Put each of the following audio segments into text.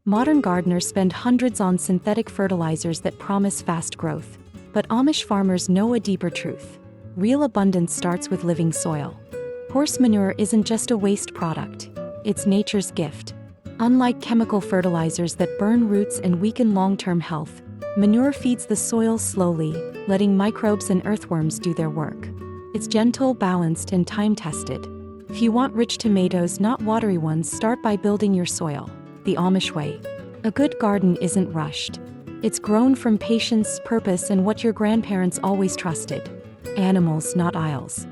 Modern gardeners spend hundreds on synthetic fertilizers that promise fast growth. But Amish farmers know a deeper truth. Real abundance starts with living soil. Horse manure isn't just a waste product. It's nature's gift. Unlike chemical fertilizers that burn roots and weaken long-term health, manure feeds the soil slowly, letting microbes and earthworms do their work. It's gentle, balanced, and time-tested. If you want rich tomatoes, not watery ones, start by building your soil the Amish way. A good garden isn't rushed. It's grown from patience, purpose, and what your grandparents always trusted: animals, not aisles.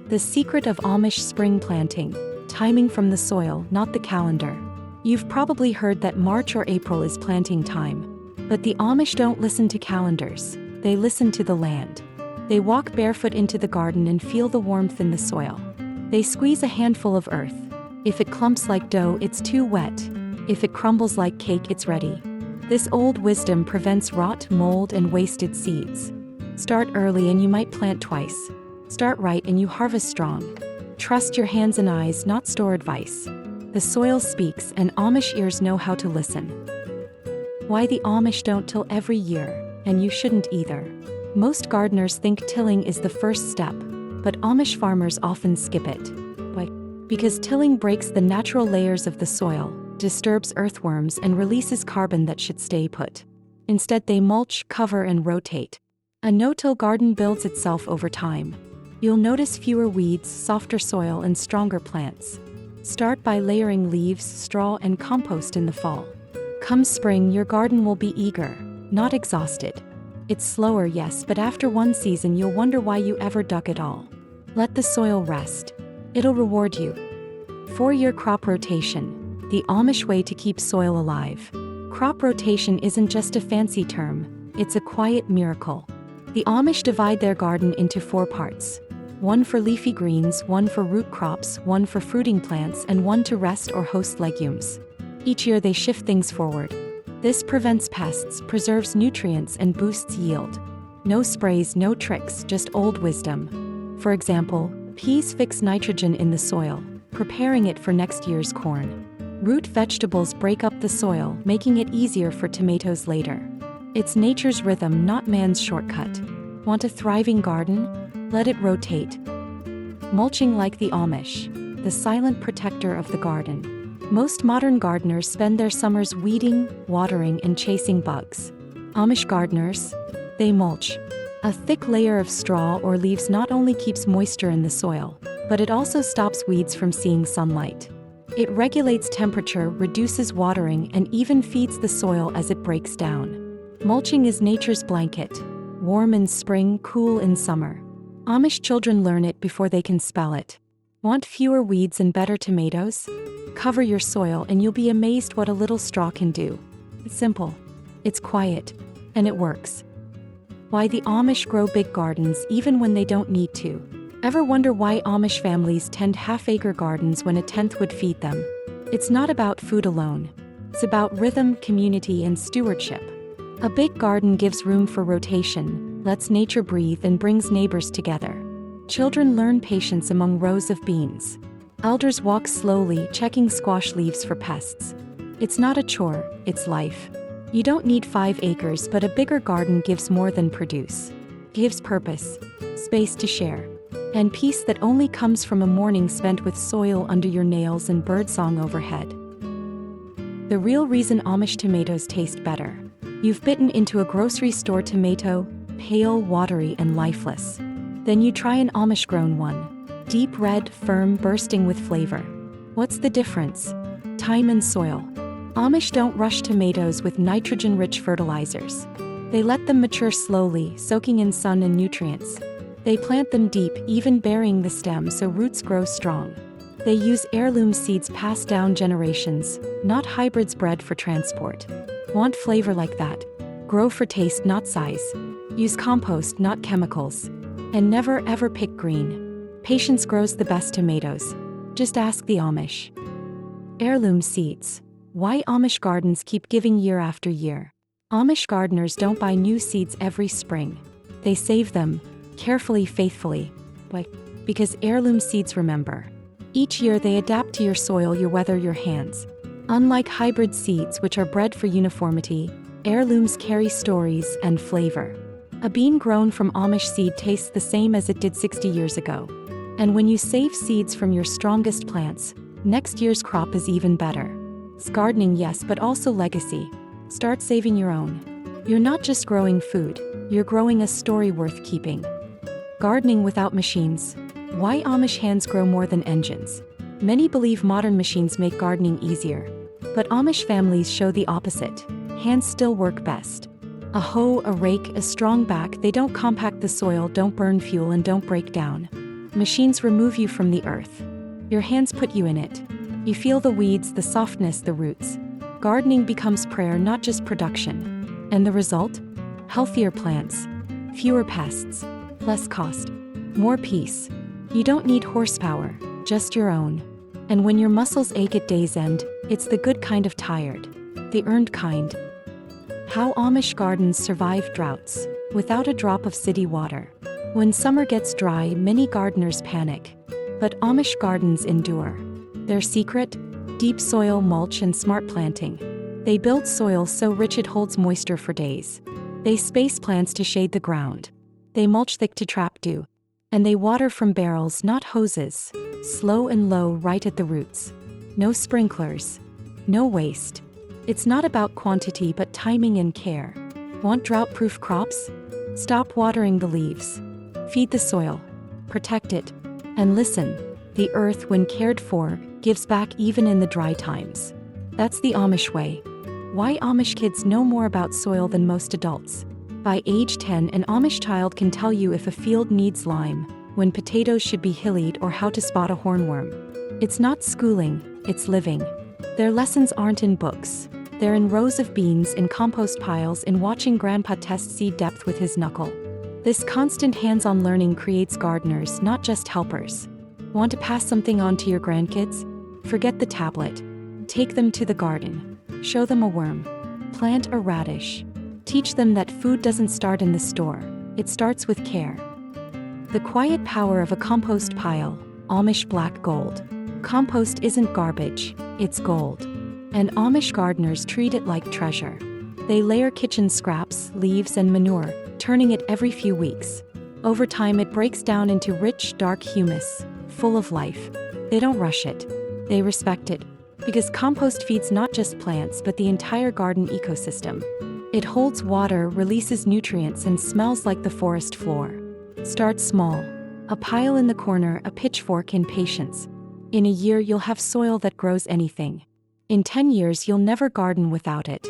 The secret of Amish spring planting: timing from the soil, not the calendar. You've probably heard that March or April is planting time. But the Amish don't listen to calendars. They listen to the land. They walk barefoot into the garden and feel the warmth in the soil. They squeeze a handful of earth. If it clumps like dough, it's too wet. If it crumbles like cake, it's ready. This old wisdom prevents rot, mold, and wasted seeds. Start early and you might plant twice. Start right and you harvest strong. Trust your hands and eyes, not store advice. The soil speaks, and Amish ears know how to listen. Why the Amish don't till every year, and you shouldn't either. Most gardeners think tilling is the first step, but Amish farmers often skip it. Why? Because tilling breaks the natural layers of the soil, disturbs earthworms, and releases carbon that should stay put. Instead, they mulch, cover, and rotate. A no-till garden builds itself over time. You'll notice fewer weeds, softer soil, and stronger plants. Start by layering leaves, straw, and compost in the fall. Come spring, your garden will be eager, not exhausted. It's slower, yes, but after one season you'll wonder why you ever dug at all. Let the soil rest. It'll reward you. 4-year crop rotation: the Amish way to keep soil alive. Crop rotation isn't just a fancy term, it's a quiet miracle. The Amish divide their garden into 4 parts. One for leafy greens, one for root crops, one for fruiting plants, and one to rest or host legumes. Each year they shift things forward. This prevents pests, preserves nutrients, and boosts yield. No sprays, no tricks, just old wisdom. For example, peas fix nitrogen in the soil, preparing it for next year's corn. Root vegetables break up the soil, making it easier for tomatoes later. It's nature's rhythm, not man's shortcut. Want a thriving garden? Let it rotate. Mulching like the Amish, the silent protector of the garden. Most modern gardeners spend their summers weeding, watering, and chasing bugs. Amish gardeners, they mulch. A thick layer of straw or leaves not only keeps moisture in the soil, but it also stops weeds from seeing sunlight. It regulates temperature, reduces watering, and even feeds the soil as it breaks down. Mulching is nature's blanket. Warm in spring, cool in summer. Amish children learn it before they can spell it. Want fewer weeds and better tomatoes? Cover your soil and you'll be amazed what a little straw can do. It's simple. It's quiet. And it works. Why the Amish grow big gardens even when they don't need to. Ever wonder why Amish families tend half-acre gardens when a tenth would feed them? It's not about food alone. It's about rhythm, community, and stewardship. A big garden gives room for rotation, lets nature breathe, and brings neighbors together. Children learn patience among rows of beans. Elders walk slowly, checking squash leaves for pests. It's not a chore, it's life. You don't need 5 acres, but a bigger garden gives more than produce. Gives purpose, space to share, and peace that only comes from a morning spent with soil under your nails and birdsong overhead. The real reason Amish tomatoes taste better. You've bitten into a grocery store tomato, pale, watery, and lifeless. Then you try an Amish-grown one. Deep red, firm, bursting with flavor. What's the difference? Time and soil. Amish don't rush tomatoes with nitrogen-rich fertilizers. They let them mature slowly, soaking in sun and nutrients. They plant them deep, even burying the stem so roots grow strong. They use heirloom seeds passed down generations, not hybrids bred for transport. Want flavor like that? Grow for taste, not size. Use compost, not chemicals. And never ever pick green. Patience grows the best tomatoes. Just ask the Amish. Heirloom seeds. Why Amish gardens keep giving year after year. Amish gardeners don't buy new seeds every spring. They save them, carefully, faithfully. Why? Because heirloom seeds remember. Each year they adapt to your soil, your weather, your hands. Unlike hybrid seeds which are bred for uniformity, heirlooms carry stories and flavor. A bean grown from Amish seed tastes the same as it did 60 years ago. And when you save seeds from your strongest plants, next year's crop is even better. It's gardening, yes, but also legacy. Start saving your own. You're not just growing food, you're growing a story worth keeping. Gardening without machines. Why Amish hands grow more than engines? Many believe modern machines make gardening easier. But Amish families show the opposite. Hands still work best. A hoe, a rake, a strong back, they don't compact the soil, don't burn fuel, and don't break down. Machines remove you from the earth. Your hands put you in it. You feel the weeds, the softness, the roots. Gardening becomes prayer, not just production. And the result? Healthier plants. Fewer pests. Less cost. More peace. You don't need horsepower, just your own. And when your muscles ache at day's end, it's the good kind of tired. The earned kind. How Amish gardens survive droughts, without a drop of city water. When summer gets dry, many gardeners panic. But Amish gardens endure. Their secret? Deep soil, mulch, and smart planting. They build soil so rich it holds moisture for days. They space plants to shade the ground. They mulch thick to trap dew. And they water from barrels, not hoses. Slow and low, right at the roots. No sprinklers. No waste. It's not about quantity but timing and care. Want drought-proof crops? Stop watering the leaves. Feed the soil. Protect it. And listen, the earth, when cared for, gives back even in the dry times. That's the Amish way. Why Amish kids know more about soil than most adults. By age 10, an Amish child can tell you if a field needs lime, when potatoes should be hillied, or how to spot a hornworm. It's not schooling, it's living. Their lessons aren't in books. They're in rows of beans, in compost piles, in watching Grandpa test seed depth with his knuckle. This constant hands-on learning creates gardeners, not just helpers. Want to pass something on to your grandkids? Forget the tablet. Take them to the garden. Show them a worm. Plant a radish. Teach them that food doesn't start in the store. It starts with care. The quiet power of a compost pile. Amish black gold. Compost isn't garbage, it's gold. And Amish gardeners treat it like treasure. They layer kitchen scraps, leaves, and manure, turning it every few weeks. Over time, it breaks down into rich, dark humus, full of life. They don't rush it. They respect it. Because compost feeds not just plants but the entire garden ecosystem. It holds water, releases nutrients, and smells like the forest floor. Start small. A pile in the corner, a pitchfork, in patience. In a year, you'll have soil that grows anything. In 10 years, you'll never garden without it.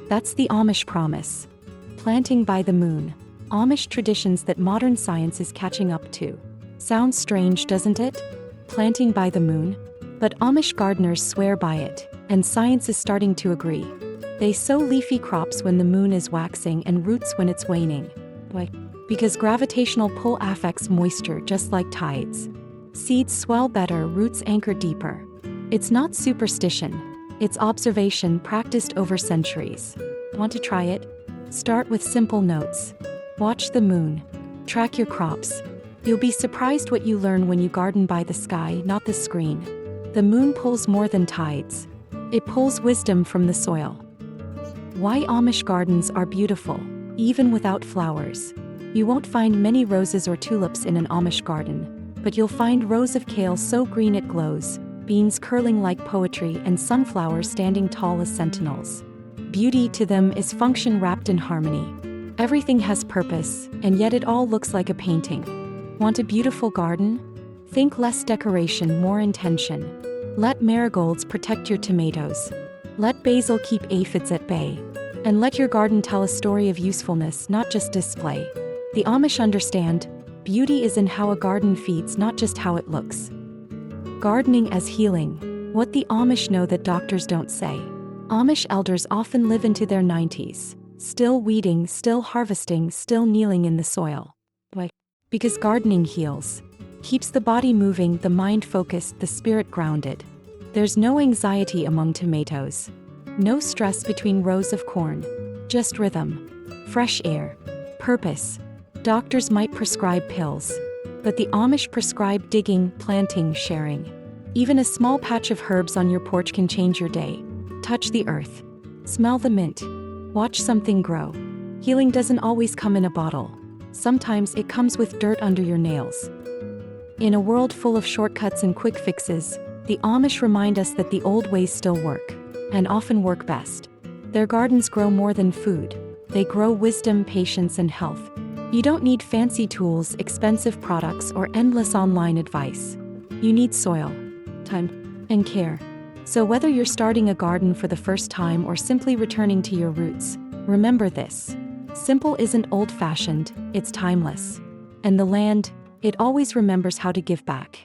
That's the Amish promise. Planting by the moon. Amish traditions that modern science is catching up to. Sounds strange, doesn't it? Planting by the moon? But Amish gardeners swear by it, and science is starting to agree. They sow leafy crops when the moon is waxing and roots when it's waning. Why? Because gravitational pull affects moisture just like tides. Seeds swell better, roots anchor deeper. It's not superstition. It's observation practiced over centuries. Want to try it? Start with simple notes. Watch the moon. Track your crops. You'll be surprised what you learn when you garden by the sky, not the screen. The moon pulls more than tides. It pulls wisdom from the soil. Why Amish gardens are beautiful, even without flowers. You won't find many roses or tulips in an Amish garden, but you'll find rows of kale so green it glows, beans curling like poetry, and sunflowers standing tall as sentinels. Beauty to them is function wrapped in harmony. Everything has purpose, and yet it all looks like a painting. Want a beautiful garden? Think less decoration, more intention. Let marigolds protect your tomatoes. Let basil keep aphids at bay. And let your garden tell a story of usefulness, not just display. The Amish understand, beauty is in how a garden feeds, not just how it looks. Gardening as healing. What the Amish know that doctors don't say. Amish elders often live into their 90s, still weeding, still harvesting, still kneeling in the soil. Why? Because gardening heals. Keeps the body moving, the mind focused, the spirit grounded. There's no anxiety among tomatoes. No stress between rows of corn. Just rhythm. Fresh air. Purpose. Doctors might prescribe pills, but the Amish prescribe digging, planting, sharing. Even a small patch of herbs on your porch can change your day. Touch the earth. Smell the mint. Watch something grow. Healing doesn't always come in a bottle. Sometimes it comes with dirt under your nails. In a world full of shortcuts and quick fixes, the Amish remind us that the old ways still work, and often work best. Their gardens grow more than food. They grow wisdom, patience, and health. You don't need fancy tools, expensive products, or endless online advice. You need soil, time, and care. So whether you're starting a garden for the first time or simply returning to your roots, remember this. Simple isn't old-fashioned, it's timeless. And the land, it always remembers how to give back.